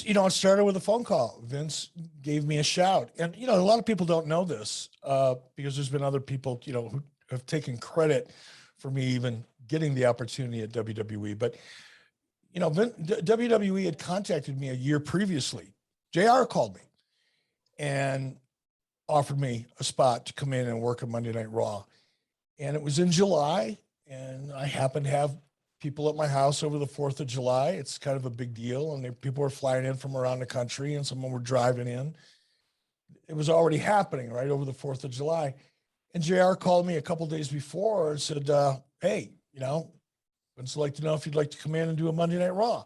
It started with a phone call. Vince gave me a shout. And, a lot of people don't know this because there's been other people, who have taken credit for me even getting the opportunity at WWE. But, WWE had contacted me a year previously. JR called me and offered me a spot to come in and work on Monday Night Raw. And it was in July, and I happened to have people at my house over the 4th of July. It's kind of a big deal, and people were flying in from around the country, and some were driving in. It was already happening right over the 4th of July. And JR called me a couple of days before and said, hey, I'd like to know if you'd like to come in and do a Monday Night Raw.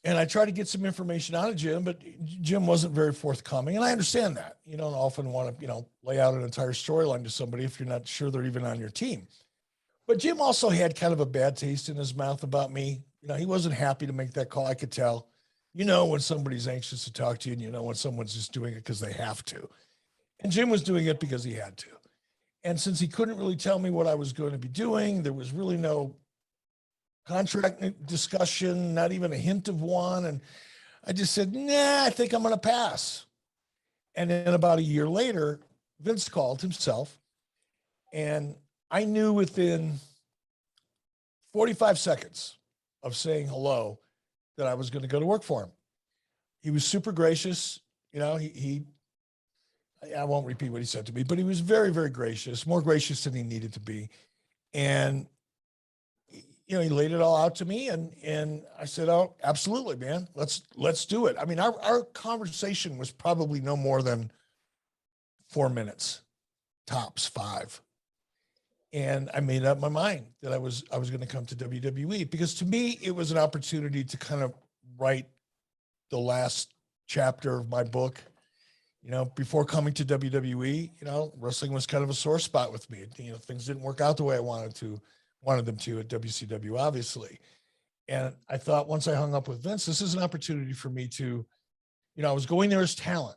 And I tried to get some information out of Jim, but Jim wasn't very forthcoming. And I understand that. You don't often want to, lay out an entire storyline to somebody if you're not sure they're even on your team. But Jim also had kind of a bad taste in his mouth about me. He wasn't happy to make that call. I could tell, when somebody's anxious to talk to you, and when someone's just doing it because they have to. And Jim was doing it because he had to. And since he couldn't really tell me what I was going to be doing, there was really no contract discussion, not even a hint of one. And I just said, nah, I think I'm going to pass. And then about a year later, Vince called himself, and I knew within 45 seconds of saying hello that I was going to go to work for him. He was super gracious. I won't repeat what he said to me, but he was very, very gracious, more gracious than he needed to be. And he laid it all out to me, and I said, oh, absolutely, man. Let's do it. I mean, our conversation was probably no more than 4 minutes, tops 5. And I made up my mind that I was going to come to WWE, because to me, it was an opportunity to kind of write the last chapter of my book. Before coming to WWE, wrestling was kind of a sore spot with me. Things didn't work out the way I wanted them to at WCW, obviously. And I thought, once I hung up with Vince, this is an opportunity for me to, I was going there as talent,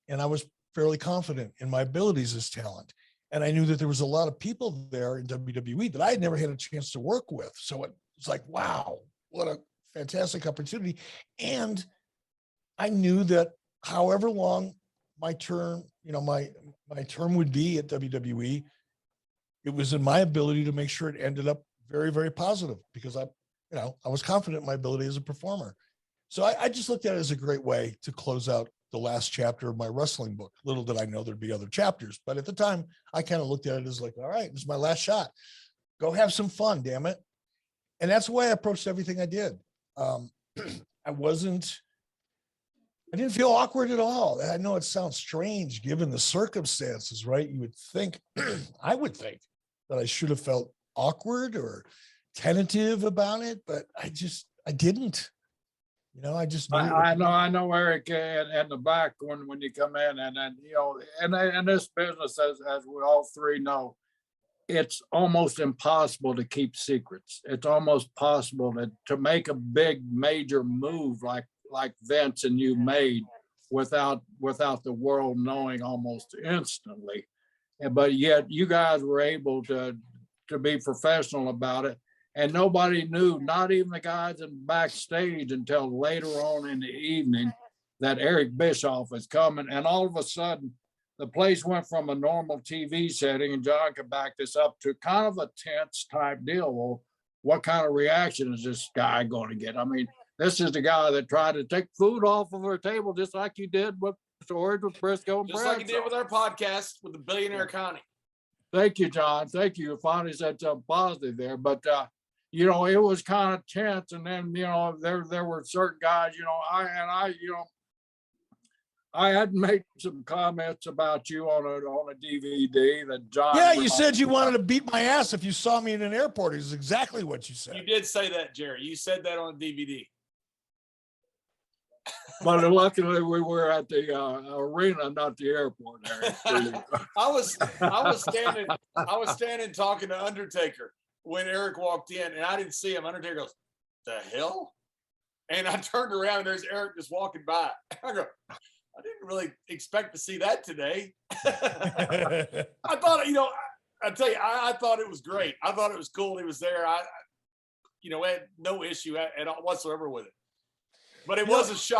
and I was fairly confident in my abilities as talent. And I knew that there was a lot of people there in WWE that I had never had a chance to work with. So it was like, wow, what a fantastic opportunity. And I knew that however long my term, my term would be at WWE, it was in my ability to make sure it ended up very, very positive, because I was confident in my ability as a performer. So I just looked at it as a great way to close out the last chapter of my wrestling book. Little did I know there'd be other chapters, but at the time I kind of looked at it as like, all right, this is my last shot. Go have some fun, damn it. And that's the way I approached everything I did. I didn't feel awkward at all. I know it sounds strange given the circumstances, right? You would think, I would think that I should have felt awkward or tentative about it, but I didn't. I just knew. I know, Eric, in the back when you come in, and then and this business, as we all three know, it's almost impossible to keep secrets. It's almost possible to make a big major move like Vince and you made without the world knowing almost instantly. But yet you guys were able to be professional about it. And nobody knew, not even the guys in backstage, until later on in the evening, that Eric Bischoff was coming. And all of a sudden, the place went from a normal TV setting, and John could back this up, to kind of a tense type deal. Well, what kind of reaction is this guy going to get? I mean, this is the guy that tried to take food off of our table, just like you did with stories with Brisco and Bradshaw. Just like you did with our podcast with the billionaire Connie. Thank you, John. Thank you. You finally said something positive there. But, it was kind of tense. And then, there were certain guys, I had made some comments about you on a DVD that John. Yeah, you said you wanted to beat my ass if you saw me in an airport. It was exactly what you said. You did say that, Jerry. You said that on DVD. But luckily, we were at the arena, not the airport. I was standing talking to Undertaker when Eric walked in, and I didn't see him. Undertaker goes, "The hell?" And I turned around, and there's Eric just walking by. I go, I didn't really expect to see that today. I thought, I tell you, I thought it was great. I thought it was cool. He was there. I had no issue at all whatsoever with it. But it was a shock.